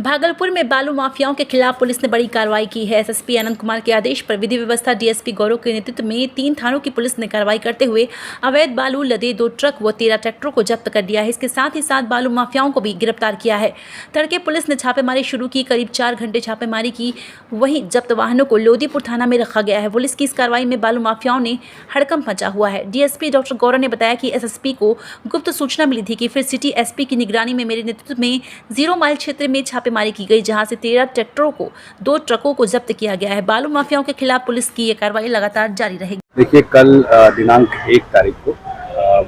भागलपुर में बालू माफियाओं के खिलाफ पुलिस ने बड़ी कार्रवाई की है। एसएसपी आनंद कुमार के आदेश पर विधि व्यवस्था डीएसपी गौरव के नेतृत्व में 3 थानों की पुलिस ने कार्रवाई करते हुए अवैध बालू लदे 2 ट्रक व 13 ट्रैक्टरों को जब्त कर दिया है। इसके साथ ही 7 बालू माफियाओं को भी गिरफ्तार किया है। तड़के पुलिस ने छापेमारी शुरू की, करीब 4 घंटे छापेमारी की। वहीं जब्त वाहनों को लोदीपुर थाना में रखा गया है। पुलिस की इस कार्रवाई में बालू माफियाओं ने हड़कंप मचा हुआ है। डीएसपी डॉक्टर गौरव ने बताया कि एसएसपी को गुप्त सूचना मिली थी कि फिर सिटी एसपी की निगरानी में मेरे नेतृत्व में 0 माइल क्षेत्र में छापेमारी की गई, जहां से 13 ट्रैक्टरों को 2 ट्रकों को जब्त किया गया है। बालू माफियाओं के खिलाफ पुलिस की ये कार्रवाई लगातार जारी रहेगी। देखिए, कल दिनांक 1 तारीख को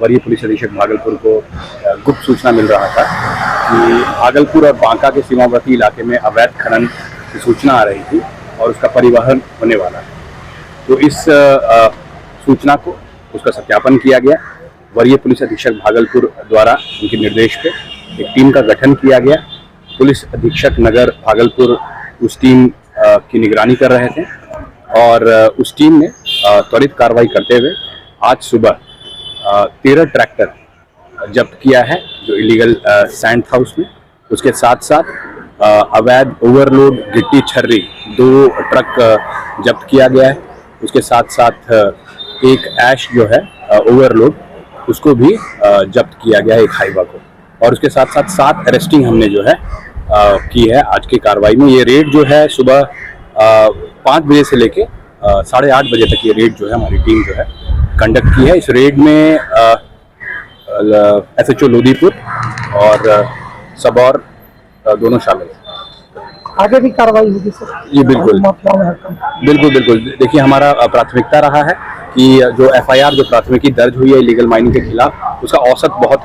वरीय पुलिस अधीक्षक भागलपुर को गुप्त सूचना मिल रहा था कि भागलपुर और बांका के सीमावर्ती इलाके में अवैध खनन की सूचना आ रही थी और उसका परिवहन होने वाला है। तो इस सूचना को उसका सत्यापन किया गया। वरीय पुलिस अधीक्षक भागलपुर द्वारा उनके निर्देश पे एक टीम का गठन किया गया। पुलिस अधीक्षक नगर भागलपुर उस टीम की निगरानी कर रहे थे और उस टीम ने त्वरित कार्रवाई करते हुए आज सुबह 13 ट्रैक्टर जब्त किया है जो इलीगल सैंड था उसमें। उसके साथ साथ अवैध ओवरलोड गिट्टी छर्री 2 ट्रक जब्त किया गया है। उसके साथ साथ एक ऐश जो है ओवरलोड उसको भी जब्त किया गया है, एक हाईवा को। और उसके साथ साथ 7 अरेस्टिंग हमने जो है की है आज की कार्रवाई में। ये रेड जो है सुबह 5 बजे से लेके 8:30 बजे तक ये रेड जो है हमारी टीम जो है कंडक्ट की है। इस रेड में एसएचओ लोदीपुर और सबौर दोनों शामिल हैं। आगे भी कार्रवाई होगी सर? जी बिल्कुल बिल्कुल। देखिए, हमारा प्राथमिकता रहा है कि जो एफआईआर, जो प्राथमिकी दर्ज हुई है इलीगल माइनिंग के खिलाफ, उसका औसत बहुत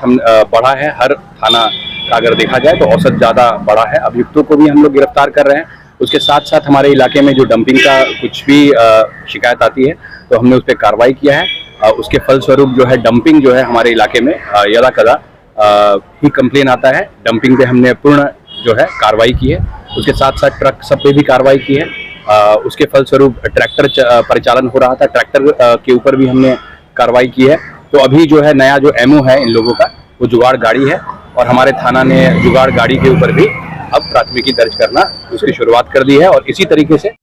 बढ़ा है। हर थाना का अगर देखा जाए तो औसत ज़्यादा बढ़ा है। अभियुक्तों को भी हम लोग गिरफ्तार कर रहे हैं। उसके साथ साथ हमारे इलाके में जो डंपिंग का कुछ भी शिकायत आती है तो हमने उस पर कार्रवाई किया है। उसके फलस्वरूप जो है डंपिंग जो है हमारे इलाके में यदा कदा ही कंप्लेन आता है। डंपिंग पे हमने पूर्ण जो है कार्रवाई की है। उसके साथ साथ ट्रक सब पे भी कार्रवाई की है। उसके फलस्वरूप ट्रैक्टर परिचालन हो रहा था, ट्रैक्टर के ऊपर भी हमने कार्रवाई की है। तो अभी जो है नया जो एमओ है इन लोगों का वो जुगाड़ गाड़ी है और हमारे थाना ने जुगाड़ गाड़ी के ऊपर भी अब प्राथमिकी दर्ज करना उसकी शुरुआत कर दी है। और इसी तरीके से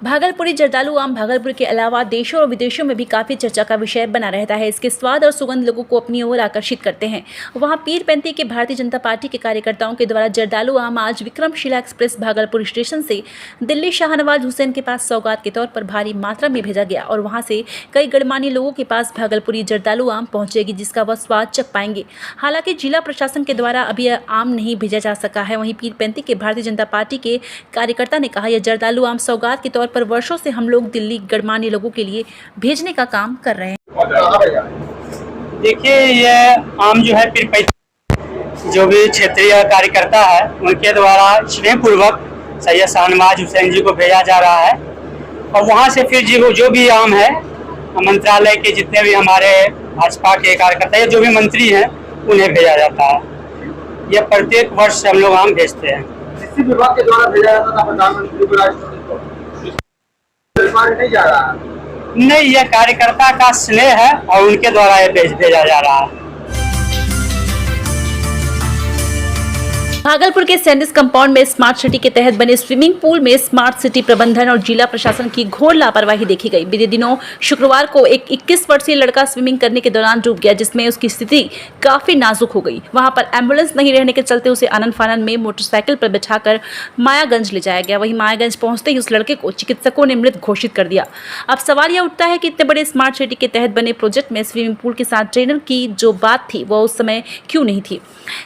भागलपुरी जर्दालू आम भागलपुर के अलावा देशों और विदेशों में भी काफ़ी चर्चा का विषय बना रहता है। इसके स्वाद और सुगंध लोगों को अपनी ओर आकर्षित करते हैं। वहाँ पीरपैंती के भारतीय जनता पार्टी के कार्यकर्ताओं के द्वारा जर्दालू आम आज विक्रमशिला एक्सप्रेस भागलपुर स्टेशन से दिल्ली शाहनवाज हुसैन के पास सौगात के तौर पर भारी मात्रा में भेजा गया और वहाँ से कई गणमान्य लोगों के पास भागलपुरी जर्दालू आम पहुँचेगी, जिसका वह स्वाद चख पाएंगे। हालांकि जिला प्रशासन के द्वारा अभी आम नहीं भेजा जा सका है। वहीं पीरपैंती के भारतीय जनता पार्टी के कार्यकर्ता ने कहा, यह जर्दालू आम सौगात के तौर पर वर्षों से हम लोग दिल्ली गणमान्य लोगों के लिए भेजने का काम कर रहे हैं। देखिए, ये आम जो है पीरपैंती जो भी क्षेत्रीय कार्यकर्ता है उनके द्वारा स्नेहपूर्वक सैयद शाहनवाज हुसैन जी को भेजा जा रहा है और वहाँ से फिर जो भी आम है मंत्रालय के जितने भी हमारे भाजपा के कार्यकर्ता या जो भी मंत्री हैं उन्हें भेजा जाता है। यह प्रत्येक वर्ष हम लोग आम भेजते हैं। कृषि विभाग के द्वारा भेजा जाता था प्रधानमंत्री को, नहीं जा रहा? नहीं, यह कार्यकर्ता का स्नेह है और उनके द्वारा ये भेजा जा रहा है। भागलपुर के सैंडिस कंपाउंड में स्मार्ट सिटी के तहत बने स्विमिंग पूल में स्मार्ट सिटी प्रबंधन और जिला प्रशासन की घोर लापरवाही देखी गई। बीते दिनों शुक्रवार को एक 21 वर्षीय लड़का स्विमिंग करने के दौरान डूब गया, जिसमें उसकी स्थिति काफी नाजुक हो गई। वहां पर एम्बुलेंस नहीं रहने के चलते उसे आनन फानन में मोटरसाइकिल पर बिठाकर मायागंज ले जाया गया। वहीं मायागंज पहुंचते ही उस लड़के को चिकित्सकों ने मृत घोषित कर दिया। अब सवाल यह उठता है कि इतने बड़े स्मार्ट सिटी के तहत बने प्रोजेक्ट में स्विमिंग पूल के साथ ट्रेनर की जो बात थी वह उस समय क्यों नहीं थी।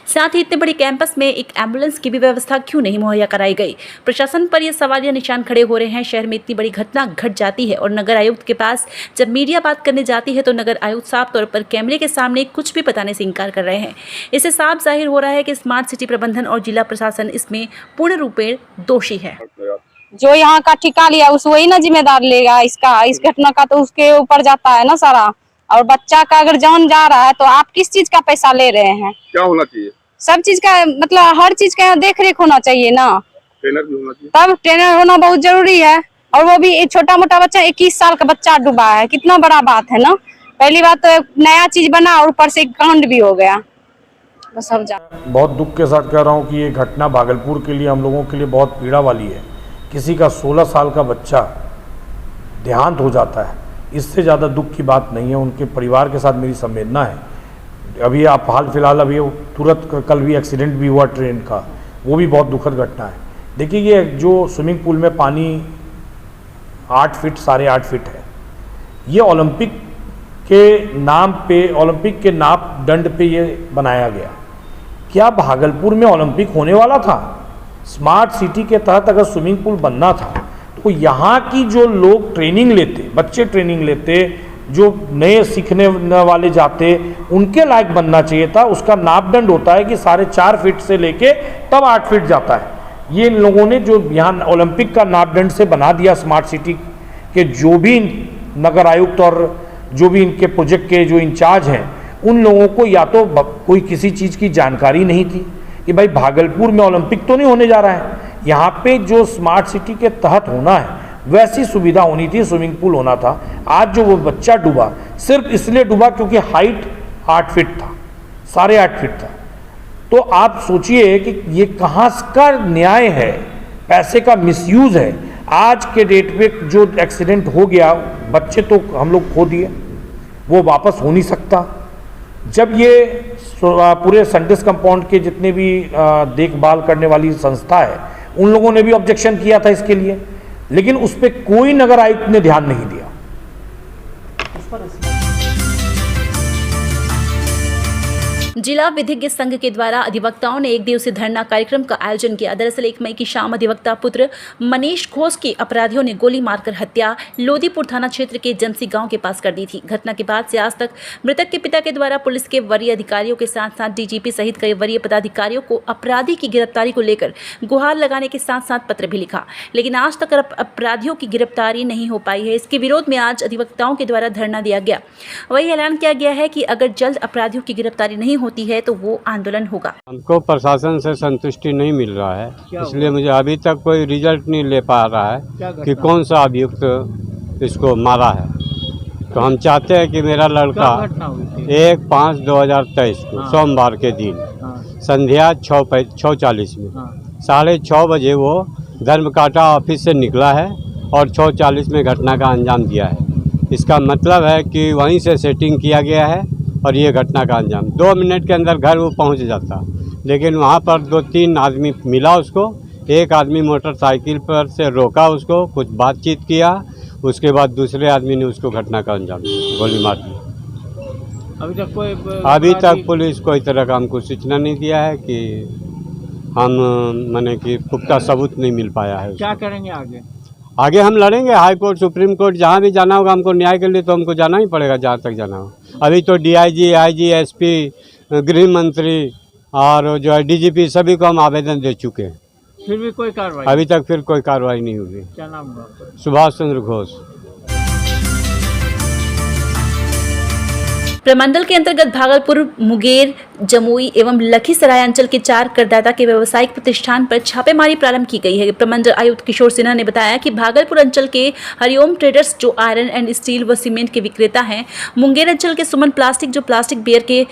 साथ ही इतने बड़े कैंपस में एक एम्बुलेंस की भी व्यवस्था क्यों नहीं मुहैया कराई गई। प्रशासन पर यह सवालिया निशान खड़े हो रहे हैं। शहर में इतनी बड़ी घटना घट जाती है और नगर आयुक्त के पास जब मीडिया बात करने जाती है तो नगर आयुक्त साफ तौर पर कैमरे के सामने कुछ भी बताने से इनकार कर रहे हैं। इससे साफ जाहिर हो रहा है कि स्मार्ट सिटी प्रबंधन और जिला प्रशासन इसमें पूर्ण रूपेण दोषी है। जो यहाँ का ठिका लिया उस वही ना जिम्मेदार लेगा इसका, इस घटना का तो उसके ऊपर जाता है ना सारा। और बच्चा का अगर जान जा रहा है तो आप किस चीज का पैसा ले रहे हैं? क्या होना चाहिए? सब चीज का मतलब हर चीज का यहाँ देख रेख होना चाहिए ना। ट्रेनर भी होना चाहिए। तब ट्रेनर होना बहुत जरूरी है। और वो भी छोटा मोटा बच्चा, 21 साल का बच्चा डूबा है, कितना बड़ा बात है ना। पहली बात तो नया चीज बना और ऊपर से कांड भी हो गया। बस सब जा बहुत दुख के साथ कह रहा हूँ कि ये घटना भागलपुर के लिए, हम लोगों के लिए बहुत पीड़ा वाली है। किसी का 16 साल का बच्चा देहांत हो जाता है, इससे ज़्यादा दुख की बात नहीं है। उनके परिवार के साथ मेरी संवेदना है। अभी आप हाल फिलहाल अभी तुरंत कल भी एक्सीडेंट भी हुआ ट्रेन का, वो भी बहुत दुखद घटना है। देखिए, ये जो स्विमिंग पूल में पानी 8 फीट 8.5 फीट है, ये ओलंपिक के नाम पे, ओलंपिक के नापदंड पे ये बनाया गया। क्या भागलपुर में ओलंपिक होने वाला था? स्मार्ट सिटी के तहत अगर स्विमिंग पूल बनना था तो यहाँ की जो लोग ट्रेनिंग लेते, बच्चे ट्रेनिंग लेते, जो नए सीखने वाले जाते, उनके लायक बनना चाहिए था। उसका नापदंड होता है कि 4.5 फीट से लेके तब 8 फीट जाता है। ये इन लोगों ने जो यहाँ ओलंपिक का नापदंड से बना दिया, स्मार्ट सिटी के जो भी नगर आयुक्त और जो भी इनके प्रोजेक्ट के जो इंचार्ज हैं, उन लोगों को या तो कोई किसी चीज़ की जानकारी नहीं थी कि भाई भागलपुर में ओलंपिक तो नहीं होने जा रहा है, यहाँ पे जो स्मार्ट सिटी के तहत होना है वैसी सुविधा होनी थी, स्विमिंग पूल होना था। आज जो वो बच्चा डूबा, सिर्फ इसलिए डूबा क्योंकि हाइट 8 फीट था, 8.5 फीट था। तो आप सोचिए कि ये कहाँ का न्याय है, पैसे का मिसयूज है। आज के डेट पे जो एक्सीडेंट हो गया, बच्चे तो हम लोग खो दिए, वो वापस हो नहीं सकता। जब ये पूरे संडिस कंपाउंड के जितने भी देखभाल करने वाली संस्था है, उन लोगों ने भी ऑब्जेक्शन किया था इसके लिए, लेकिन उस पर कोई नगर आयुक्त ने ध्यान नहीं दिया। जिला विधिज्ञ संघ के द्वारा अधिवक्ताओं ने एक दिवसीय धरना कार्यक्रम का आयोजन किया। दरअसल 1 मई की शाम अधिवक्ता पुत्र मनीष घोष की अपराधियों ने गोली मारकर हत्या लोदीपुर थाना क्षेत्र के जमसी गांव के पास कर दी थी। घटना के बाद से आज तक मृतक के पिता के द्वारा पुलिस के वरीय अधिकारियों के साथ साथ डीजीपी सहित कई वरीय पदाधिकारियों को अपराधी की गिरफ्तारी को लेकर गुहार लगाने के साथ साथ पत्र भी लिखा, लेकिन आज तक अपराधियों की गिरफ्तारी नहीं हो पाई है। इसके विरोध में आज अधिवक्ताओं के द्वारा धरना दिया गया। वही ऐलान किया गया है कि अगर जल्द अपराधियों की गिरफ्तारी नहीं होती है तो वो आंदोलन होगा। हमको प्रशासन से संतुष्टि नहीं मिल रहा है, इसलिए मुझे अभी तक कोई रिजल्ट नहीं ले पा रहा है कि कौन सा अभियुक्त इसको मारा है। तो हम चाहते हैं कि मेरा लड़का 1/5/2023 को सोमवार के दिन संध्या 6:40 में 6:30 बजे वो धर्मकांटा ऑफिस से निकला है और 6:40 में घटना का अंजाम दिया है। इसका मतलब है कि वहीं से सेटिंग किया गया है और ये घटना का अंजाम 2 मिनट के अंदर घर वो पहुंच जाता, लेकिन वहाँ पर 2-3 आदमी मिला उसको। एक आदमी मोटरसाइकिल पर से रोका उसको, कुछ बातचीत किया, उसके बाद दूसरे आदमी ने उसको घटना का अंजाम दिया, गोली मार दी। अभी तक पुलिस कोई तरह का हमको सूचना नहीं दिया है कि हम माने कि पुख्ता सबूत नहीं मिल पाया है। क्या करेंगे आगे? आगे हम लड़ेंगे, हाई कोर्ट, सुप्रीम कोर्ट, जहाँ भी जाना होगा हमको न्याय के लिए तो हमको जाना ही पड़ेगा, जहाँ तक जाना हो। अभी तो डीआईजी, आईजी, एसपी, गृह मंत्री और जो है डीजीपी सभी को हम आवेदन दे चुके हैं, फिर भी कोई कार्रवाई? अभी तक फिर कोई कार्रवाई नहीं हुई। क्या नाम हुआ? सुभाष चंद्र घोष। प्रमंडल के अंतर्गत भागलपुर, मुंगेर, जमुई एवं लखीसराय अंचल के 4 करदाता के व्यावसायिक प्रतिष्ठान पर छापेमारी प्रारंभ की गई है। प्रमंडल आयुक्त किशोर सिन्हा ने बताया कि भागलपुर अंचल के हरिओम ट्रेडर्स जो आयरन एंड स्टील व सीमेंट के विक्रेता हैं, मुंगेर अंचल के सुमन प्लास्टिक जो प्लास्टिक बियर के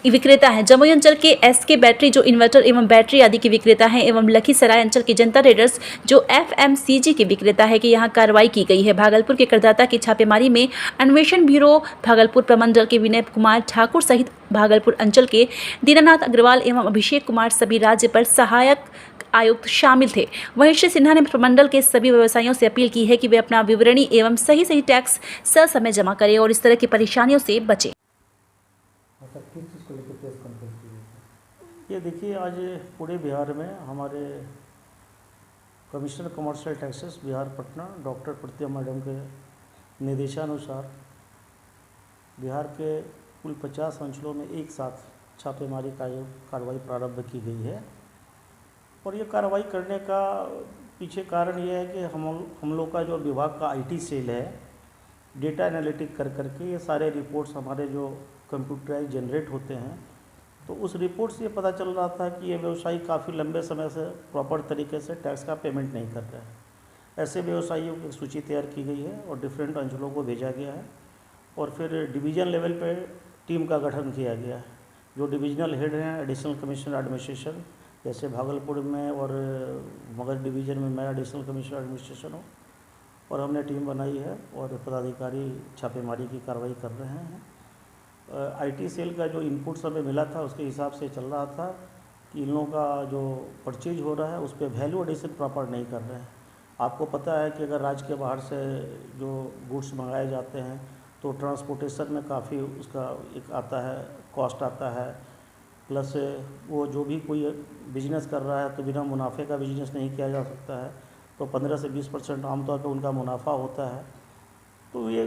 विक्रेता हैं, जमुई अंचल के एसके बैटरी जो इन्वर्टर एवं बैटरी आदि के विक्रेता हैं, एवं लखीसराय अंचल के जनता ट्रेडर्स जो एफएमसीजी के विक्रेता है कि यहाँ कार्रवाई की गई है। भागलपुर के करदाता की छापेमारी में अन्वेषण ब्यूरो भागलपुर प्रमंडल के विनय कुमार ठाकुर सहित भागलपुर अंचल के दीनानाथ अग्रवाल एवं अभिषेक कुमार सभी राज्य पर सहायक आयुक्त शामिल थे। वहीं श्री सिन्हा ने प्रमंडल के सभी व्यवसायियों से अपील की है कि वे अपना विवरणी एवं सही टैक्स ससमय जमा करें और इस तरह की परेशानियों से बचें। ये देखिए, आज पूरे बिहार में हमारे commissioner commercial taxes Bihar Patna doctor Pratima madam के निर्देशानुसार बिहार के कुल 50 अंचलों में एक साथ छापेमारी कार्रवाई प्रारंभ की गई है। और ये कार्रवाई करने का पीछे कारण ये है कि हम लोग का जो विभाग का आईटी सेल है, डेटा एनालिटिक कर करके ये सारे रिपोर्ट्स हमारे जो कंप्यूटराइज जनरेट होते हैं, तो उस रिपोर्ट से ये पता चल रहा था कि ये व्यवसायी काफ़ी लंबे समय से प्रॉपर तरीके से टैक्स का पेमेंट नहीं कर रहे हैं। ऐसे व्यवसायियों की सूची तैयार की गई है और डिफरेंट अंचलों को भेजा गया है और फिर डिवीज़न लेवल पे टीम का गठन किया गया है। जो डिविजनल हेड हैं एडिशनल कमिश्नर एडमिनिस्ट्रेशन, जैसे भागलपुर में और मगध डिवीज़न में मैं एडिशनल कमिश्नर एडमिनिस्ट्रेशन हूँ, और हमने टीम बनाई है और पदाधिकारी छापेमारी की कार्रवाई कर रहे हैं। आईटी सेल का जो इनपुट हमें मिला था उसके हिसाब से चल रहा था कि इन लोगों का जो परचेज हो रहा है उस पर वैल्यू एडिशन प्रॉपर नहीं कर रहे हैं। आपको पता है कि अगर राज्य के बाहर से जो गुड्स मंगाए जाते हैं तो ट्रांसपोर्टेशन में काफ़ी उसका एक आता है, कॉस्ट आता है, प्लस वो जो भी कोई बिजनेस कर रहा है तो बिना मुनाफे का बिजनेस नहीं किया जा सकता है, तो 15 से 20% आमतौर पर उनका मुनाफा होता है। तो ये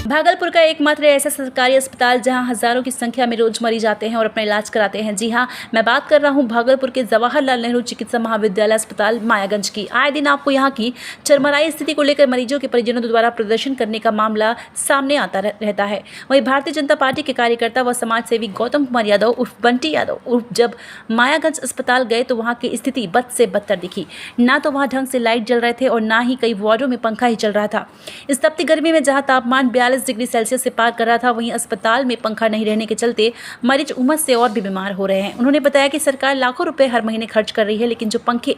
भागलपुर का एकमात्र ऐसा सरकारी अस्पताल जहां हजारों की संख्या में रोज मरीज आते हैं और अपना इलाज कराते हैं। जी हां, मैं बात कर रहा हूं भागलपुर के जवाहरलाल नेहरू चिकित्सा महाविद्यालय अस्पताल मायागंज की। आए दिन आपको यहां की चरमराई स्थिति को लेकर मरीजों के परिजनों द्वारा प्रदर्शन करने का मामला सामने आता रहता है। वहीं भारतीय जनता पार्टी के कार्यकर्ता व समाज सेवी गौतम कुमार यादव उर्फ बंटी यादव उर्फ जब मायागंज अस्पताल गए तो वहाँ की स्थिति बद से बदतर दिखी। ना तो वहाँ ढंग से लाइट जल रहे थे और ना ही कई वार्डों में पंखा ही चल रहा था। इस तपती गर्मी में जहाँ तापमान 42 डिग्री सेल्सियस से पार कर रहा था, वहीं अस्पताल में पंखा नहीं रहने के चलते मरीज उमस से और भी बीमार हो रहे हैं। उन्होंने बताया कि सरकार लाखों रुपए हर महीने खर्च कर रही है, लेकिन जो पंखे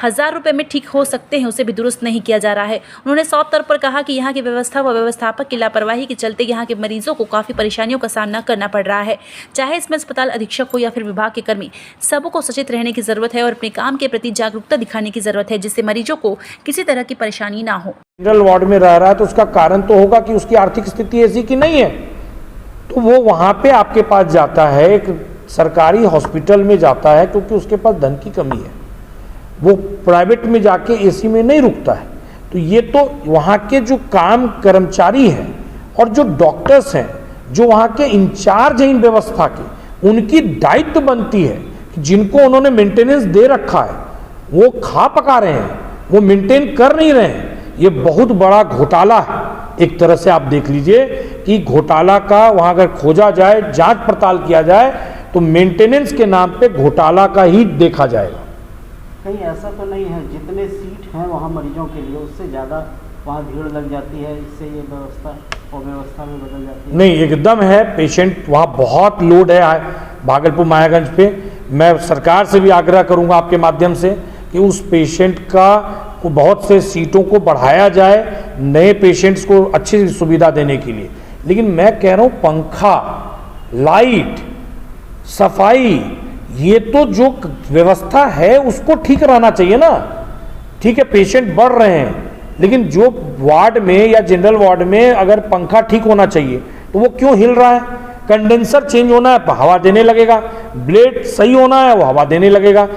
1000 रुपए में ठीक हो सकते हैं उसे भी दुरुस्त नहीं किया जा रहा है। उन्होंने साफ तौर पर कहा कि यहाँ की व्यवस्था व व्यवस्थापक की लापरवाही के चलते यहाँ के मरीजों को काफी परेशानियों का सामना करना पड़ रहा है। चाहे इसमें अस्पताल अधीक्षक हो या फिर विभाग के कर्मी, सबको सचेत रहने की जरूरत है और अपने काम के प्रति जागरूकता दिखाने की जरूरत है, जिससे मरीजों को किसी तरह की परेशानी ना हो। जनरल वार्ड में रह रहा है तो उसका कारण तो होगा कि उसकी आर्थिक स्थिति ऐसी कि नहीं है, तो वो वहाँ पे आपके पास जाता है, एक सरकारी हॉस्पिटल में जाता है क्योंकि उसके पास धन की कमी है। वो प्राइवेट में जाके एसी में नहीं रुकता है। तो ये तो वहाँ के जो काम कर्मचारी हैं और जो डॉक्टर्स हैं, जो वहाँ के इंचार्ज हैं इन व्यवस्था के, उनकी दायित्व बनती है कि जिनको उन्होंने मेंटेनेंस दे रखा है वो खा पका रहे हैं, वो मेंटेन कर नहीं रहे हैं। ये बहुत बड़ा घोटाला है। एक तरह से आप देख लीजिए कि घोटाला का वहाँ अगर खोजा जाए, जांच पड़ताल किया जाए तो मेंटेनेंस के नाम पे घोटाला का ही देखा जाएगा। कहीं ऐसा तो नहीं है जितने सीट हैं वहाँ मरीजों के लिए उससे ज़्यादा वहाँ भीड़ लग जाती है, इससे ये व्यवस्था और व्यवस्था में बदल जाती है? नहीं, एकदम है। पेशेंट वहाँ बहुत लोड है भागलपुर मायागंज पे। मैं सरकार से भी आग्रह करूँगा आपके माध्यम से कि उस पेशेंट का बहुत से सीटों को बढ़ाया जाए, नए पेशेंट्स को अच्छी सुविधा देने के लिए। लेकिन मैं कह रहा हूँ पंखा, लाइट, सफाई, ये तो जो व्यवस्था है उसको ठीक रहना चाहिए ना। ठीक है, पेशेंट बढ़ रहे हैं, लेकिन जो वार्ड में या जनरल वार्ड में अगर पंखा ठीक होना चाहिए तो वो क्यों हिल रहा है? कंडेंसर चेंज होना है, हवा देने लगेगा। ब्लेड सही होना है, वो हवा देने लगेगा।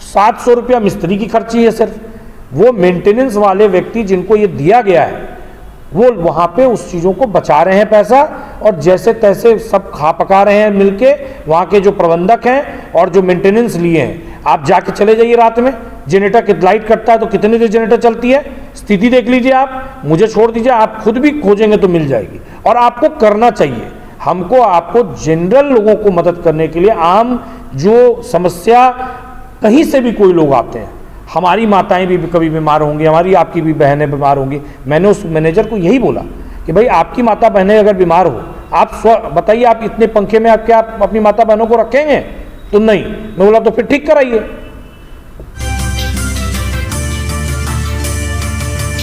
700 रुपया मिस्त्री की खर्ची है सिर्फ। वो मेंटेनेंस वाले व्यक्ति जिनको ये दिया गया है वो वहाँ पे उस चीज़ों को बचा रहे हैं पैसा, और जैसे तैसे सब खा पका रहे हैं मिलके वहाँ के जो प्रबंधक हैं और जो मेंटेनेंस लिए हैं। आप जाके चले जाइए रात में, जनरेटर की लाइट कटता है तो कितनी देर जनरेटर चलती है, स्थिति देख लीजिए आप। मुझे छोड़ दीजिए, आप खुद भी खोजेंगे तो मिल जाएगी। और आपको करना चाहिए, हमको आपको जनरल लोगों को मदद करने के लिए, आम जो समस्या कहीं से भी कोई लोग आते हैं, हमारी माताएं भी कभी बीमार होंगी, हमारी आपकी भी बहनें बीमार होंगी। मैंने उस मैनेजर को यही बोला कि भाई आपकी माता बहनें अगर बीमार हो, आप बताइए आप इतने पंखे में आप क्या अपनी माता बहनों को रखेंगे? तो नहीं। मैं बोला तो फिर ठीक कराइए।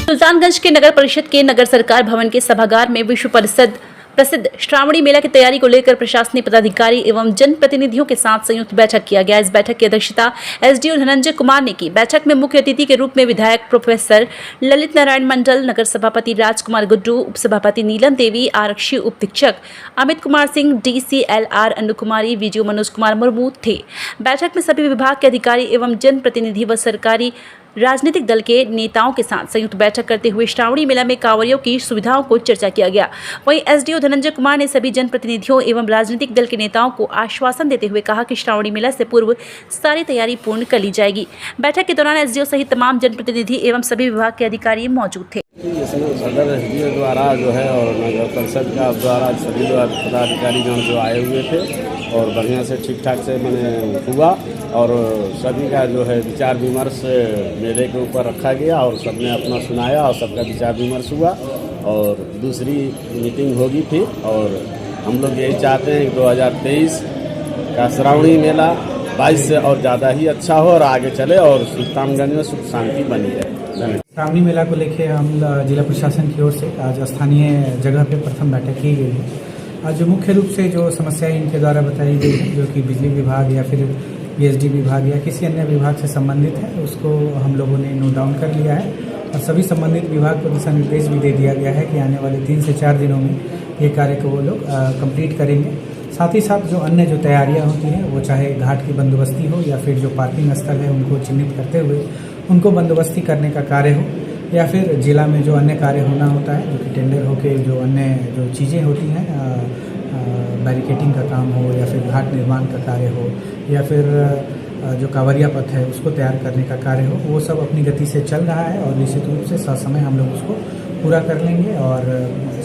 सुल्तानगंज के नगर परिषद के नगर सरकार भवन के सभागार में विश्व प्रसिद्ध श्रावणी मेला की तैयारी को लेकर प्रशासनिक पदाधिकारी एवं जनप्रतिनिधियों के साथ संयुक्त बैठक किया गया। इस बैठक की अध्यक्षता एसडीओ धनंजय कुमार ने की। बैठक में मुख्य अतिथि के रूप में विधायक प्रोफेसर ललित नारायण मंडल, नगर सभापति राजकुमार गुड्डू, उप सभापति नीलम देवी, आरक्षी उपाधीक्षक अमित कुमार सिंह, DCLR अनु कुमारी, वीडियो मनोज कुमार मुर्मू थे। बैठक में सभी विभाग के अधिकारी एवं जनप्रतिनिधि व सरकारी राजनीतिक दल के नेताओं के साथ संयुक्त बैठक करते हुए श्रावणी मेला में कांवरियों की सुविधाओं को चर्चा किया गया। वहीं एसडीओ धनंजय कुमार ने सभी जनप्रतिनिधियों एवं राजनीतिक दल के नेताओं को आश्वासन देते हुए कहा कि श्रावणी मेला से पूर्व सारी तैयारी पूर्ण कर ली जाएगी। बैठक के दौरान एसडीओ सहित तमाम जनप्रतिनिधि एवं सभी विभाग के अधिकारी मौजूद थे। सदर एसडीओ द्वारा जो है और नगर परिषद का द्वारा सभी पदाधिकारी जो आए हुए थे और बढ़िया से ठीक ठाक से मैंने हुआ, और सभी का जो है विचार विमर्श मेले के ऊपर रखा गया और सबने अपना सुनाया और सबका विचार विमर्श हुआ। और दूसरी मीटिंग होगी फिर। और हम लोग यही चाहते हैं कि 2023 का श्रावणी मेला 22 से और ज़्यादा ही अच्छा हो और आगे चले और सुल्तानगंज में सुख शांति बनी रहे। धन्यवाद। श्रावणी मेला को लेके हम जिला प्रशासन की ओर से आज स्थानीय जगह पे प्रथम बैठक की गई है। आज जो मुख्य रूप से जो समस्याएं इनके द्वारा बताई गई है, जो कि बिजली विभाग या फिर पीएचडी विभाग या किसी अन्य विभाग से संबंधित है, उसको हम लोगों ने नोट डाउन कर लिया है और सभी संबंधित विभाग को दिशा निर्देश भी दे दिया गया है कि आने वाले 3 से 4 दिनों में ये कार्य को वो लोग कंप्लीट करेंगे। साथ ही साथ जो अन्य जो तैयारियां होती हैं, वो चाहे घाट की बंदोबस्ती हो या फिर जो पार्किंग स्थल है उनको चिन्हित करते हुए उनको बंदोबस्ती करने का कार्य हो, या फिर जिला में जो अन्य कार्य होना होता है, जो कि टेंडर होके जो अन्य जो चीज़ें होती हैं, बैरिकेटिंग का काम हो या फिर घाट निर्माण का कार्य हो या फिर जो कांवरिया पथ है उसको तैयार करने का कार्य हो, वो सब अपनी गति से चल रहा है और निश्चित रूप से ससमय हम लोग उसको पूरा कर लेंगे और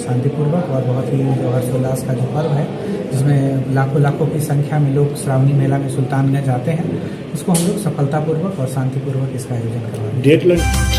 शांतिपूर्वक और बहुत ही जो हर्षोल्लास का जो पर्व है, जिसमें लाखों की संख्या में लोग श्रावणी मेला में सुल्तानगंज आते हैं, इसको हम लोग सफलतापूर्वक और शांतिपूर्वक इसका आयोजन करवाएंगे।